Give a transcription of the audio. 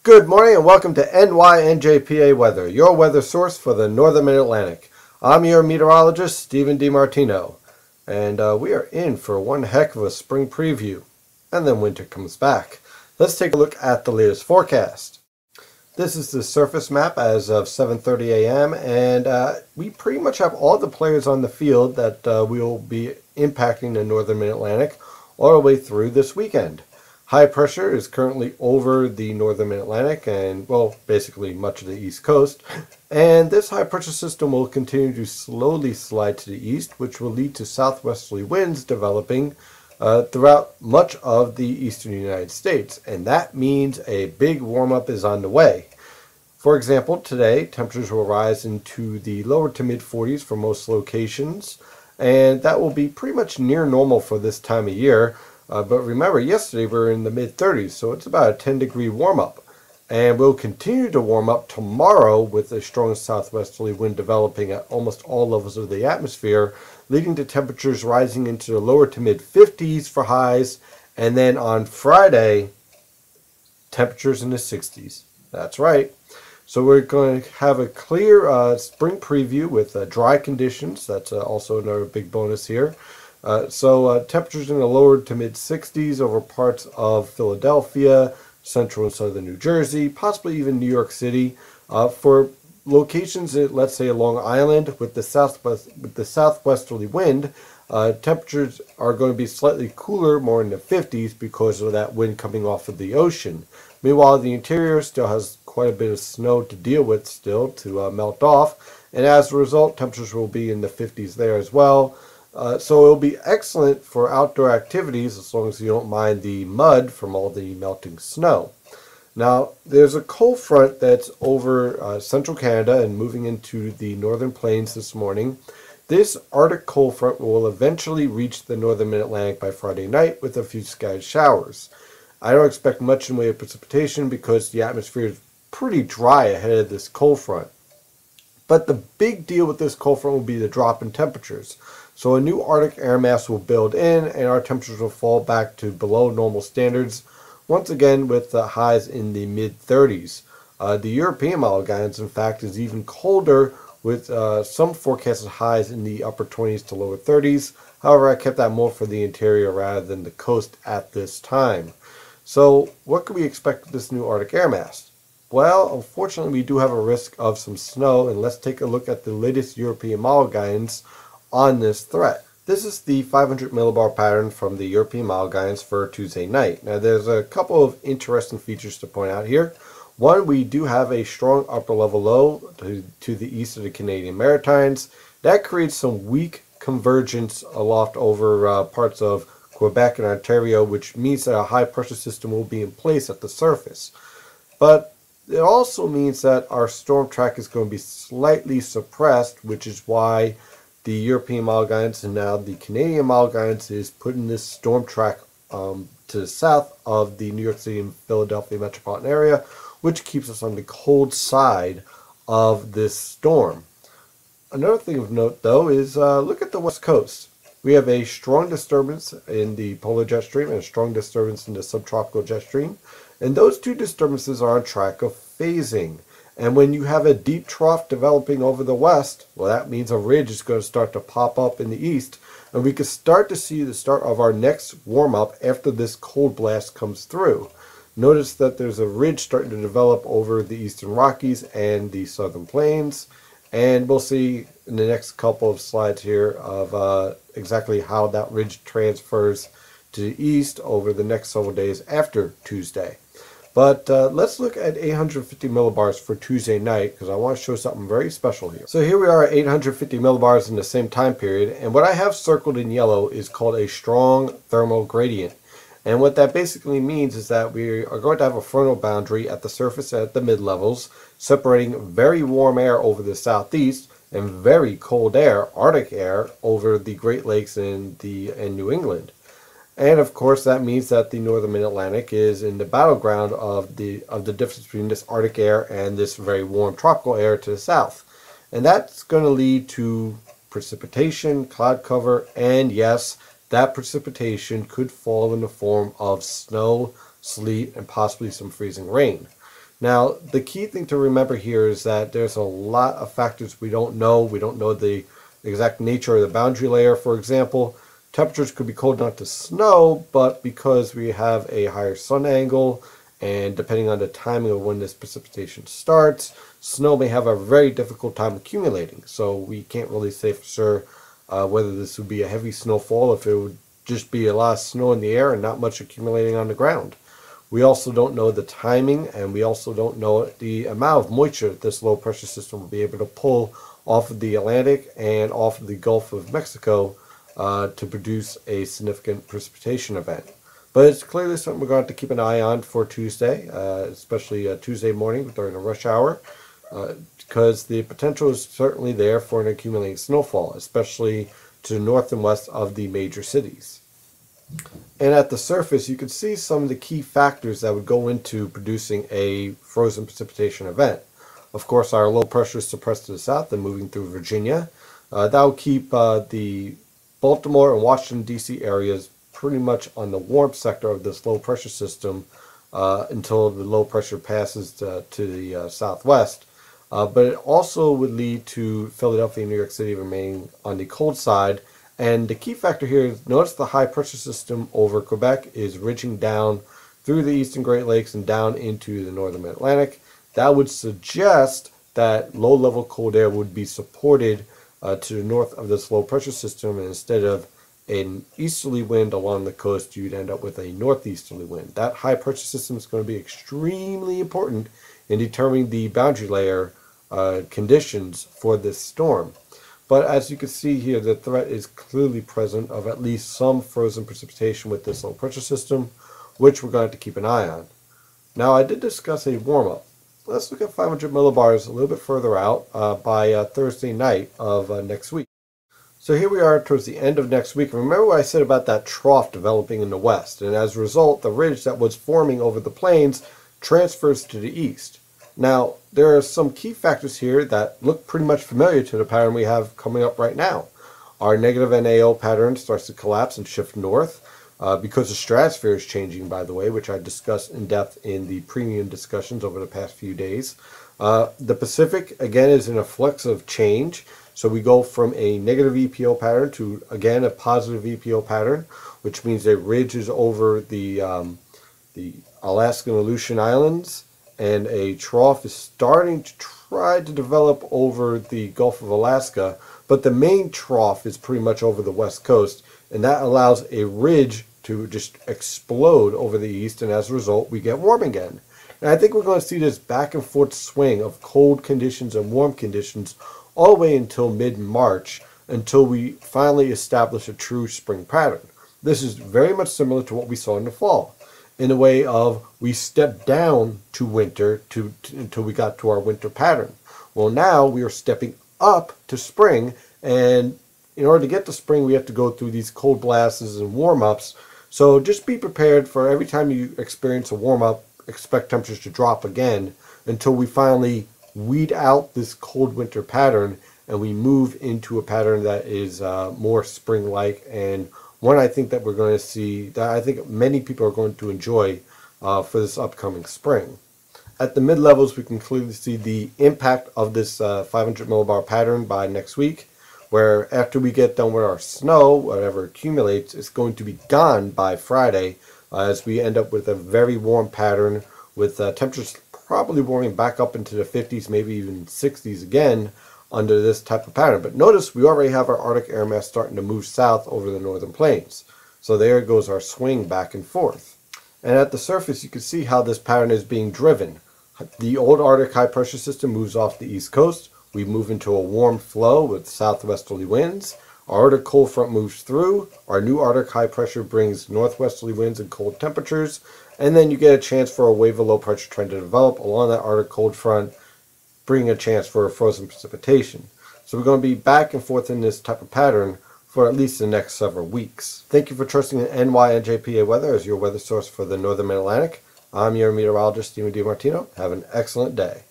Good morning and welcome to NYNJPA Weather, your weather source for the Northern Mid-Atlantic. I'm your meteorologist, Stephen DiMartino, and we are in for one heck of a spring preview, and then winter comes back. Let's take a look at the latest forecast. This is the surface map as of 7:30 a.m., and we pretty much have all the players on the field that will be impacting the Northern Mid-Atlantic all the way through this weekend. High pressure is currently over the Northern Mid-Atlantic and, well, basically much of the East Coast. And this high pressure system will continue to slowly slide to the east, which will lead to southwesterly winds developing throughout much of the eastern United States. And that means a big warm-up is on the way. For example, today, temperatures will rise into the lower to mid-40s for most locations. And that will be pretty much near normal for this time of year. But remember, yesterday we were in the mid-30s, so it's about a 10-degree warm-up. And we'll continue to warm up tomorrow with a strong southwesterly wind developing at almost all levels of the atmosphere, leading to temperatures rising into the lower to mid-50s for highs. And then on Friday, temperatures in the 60s. That's right. So we're going to have a clear spring preview with dry conditions. That's also another big bonus here. Temperatures in the lower to mid 60s over parts of Philadelphia, central and southern New Jersey, possibly even New York City. For locations, let's say Long Island, with the southwesterly wind, temperatures are going to be slightly cooler, more in the 50s, because of that wind coming off of the ocean. Meanwhile, the interior still has quite a bit of snow to deal with still to melt off, and as a result, temperatures will be in the 50s there as well. So it'll be excellent for outdoor activities as long as you don't mind the mud from all the melting snow. Now, there's a cold front that's over central Canada and moving into the northern plains this morning. This Arctic cold front will eventually reach the northern mid-Atlantic by Friday night with a few scattered showers. I don't expect much in the way of precipitation because the atmosphere is pretty dry ahead of this cold front. But the big deal with this cold front will be the drop in temperatures. So a new Arctic air mass will build in and our temperatures will fall back to below normal standards, once again with highs in the mid-30s. The European model guidance, in fact, is even colder with some forecasted highs in the upper 20s to lower 30s. However, I kept that more for the interior rather than the coast at this time. So what can we expect with this new Arctic air mass? Well, unfortunately, we do have a risk of some snow, and let's take a look at the latest European model guidance on this threat. This is the 500 millibar pattern from the European model guidance for Tuesday night. Now there's a couple of interesting features to point out here. One, we do have a strong upper level low to the east of the Canadian Maritimes. That creates some weak convergence aloft over parts of Quebec and Ontario, which means that a high pressure system will be in place at the surface. But it also means that our storm track is going to be slightly suppressed, which is why the European model guidance and now the Canadian model guidance is putting this storm track to the south of the New York City and Philadelphia metropolitan area, which keeps us on the cold side of this storm. Another thing of note, though, is look at the west coast. We have a strong disturbance in the polar jet stream and a strong disturbance in the subtropical jet stream, and those two disturbances are on track of phasing. And when you have a deep trough developing over the west, well, that means a ridge is going to start to pop up in the east. And we can start to see the start of our next warm-up after this cold blast comes through. Notice that there's a ridge starting to develop over the eastern Rockies and the southern plains. And we'll see in the next couple of slides here of exactly how that ridge transfers to the east over the next several days after Tuesday. But let's look at 850 millibars for Tuesday night because I want to show something very special here. So here we are at 850 millibars in the same time period, and what I have circled in yellow is called a strong thermal gradient. And what that basically means is that we are going to have a frontal boundary at the surface at the mid-levels, separating very warm air over the southeast and very cold air, Arctic air, over the Great Lakes and New England. And of course, that means that the northern mid-Atlantic is in the battleground of the difference between this Arctic air and this very warm tropical air to the south. And that's going to lead to precipitation, cloud cover, and yes, that precipitation could fall in the form of snow, sleet, and possibly some freezing rain. Now, the key thing to remember here is that there's a lot of factors we don't know. We don't know the exact nature of the boundary layer. For example, temperatures could be cold enough to snow, but because we have a higher sun angle, and depending on the timing of when this precipitation starts, snow may have a very difficult time accumulating. So we can't really say for sure whether this would be a heavy snowfall, if it would just be a lot of snow in the air and not much accumulating on the ground. We also don't know the timing, and we also don't know the amount of moisture that this low pressure system will be able to pull off of the Atlantic and off of the Gulf of Mexico to produce a significant precipitation event. But it's clearly something we're going to have to keep an eye on for Tuesday, especially Tuesday morning during the rush hour, because the potential is certainly there for an accumulating snowfall, especially to the north and west of the major cities. And at the surface, you can see some of the key factors that would go into producing a frozen precipitation event. Of course, our low pressure is suppressed to the south and moving through Virginia. That will keep the Baltimore and Washington, D.C. areas pretty much on the warm sector of this low pressure system until the low pressure passes to the southwest. But it also would lead to Philadelphia and New York City remaining on the cold side. And the key factor here is, notice the high pressure system over Quebec is ridging down through the eastern Great Lakes and down into the northern Atlantic. That would suggest that low-level cold air would be supported to the north of this low pressure system, and instead of an easterly wind along the coast, you'd end up with a northeasterly wind. That high pressure system is going to be extremely important in determining the boundary layer conditions for this storm. But as you can see here, the threat is clearly present of at least some frozen precipitation with this low pressure system, which we're going to have to keep an eye on. Now, I did discuss a warm-up. Let's look at 500 millibars a little bit further out by Thursday night of next week. So here we are towards the end of next week. Remember what I said about that trough developing in the west, and as a result, the ridge that was forming over the plains transfers to the east. Now, there are some key factors here that look pretty much familiar to the pattern we have coming up right now. Our negative NAO pattern starts to collapse and shift north because the stratosphere is changing, by the way, which I discussed in depth in the premium discussions over the past few days. The Pacific, again, is in a flux of change. So we go from a negative EPO pattern to, again, a positive EPO pattern, which means a ridge is over the Alaskan Aleutian Islands, and a trough is starting to try to develop over the Gulf of Alaska, but the main trough is pretty much over the west coast, and that allows a ridge to just explode over the east, and as a result, we get warm again. And I think we're going to see this back and forth swing of cold conditions and warm conditions all the way until mid-March, until we finally establish a true spring pattern. This is very much similar to what we saw in the fall, in a way of we stepped down to winter until we got to our winter pattern. Well, now we are stepping up to spring, and in order to get to spring, we have to go through these cold blasts and warm-ups. So just be prepared for every time you experience a warm-up, expect temperatures to drop again until we finally weed out this cold winter pattern and we move into a pattern that is more spring-like, and one I think that we're going to see, that I think many people are going to enjoy for this upcoming spring. At the mid-levels, we can clearly see the impact of this 500 millibar pattern by next week, where after we get done with our snow, whatever accumulates, it's going to be gone by Friday, as we end up with a very warm pattern with temperatures probably warming back up into the 50s, maybe even 60s again under this type of pattern. But notice we already have our Arctic air mass starting to move south over the northern plains. So there goes our swing back and forth. And at the surface, you can see how this pattern is being driven. The old Arctic high pressure system moves off the east coast. We move into a warm flow with southwesterly winds. Our Arctic cold front moves through. Our new Arctic high pressure brings northwesterly winds and cold temperatures. And then you get a chance for a wave of low pressure trend to develop along that Arctic cold front, bringing a chance for a frozen precipitation. So we're going to be back and forth in this type of pattern for at least the next several weeks. Thank you for trusting the NYNJPA weather as your weather source for the Northern Mid-Atlantic. I'm your meteorologist, Steven DiMartino. Have an excellent day.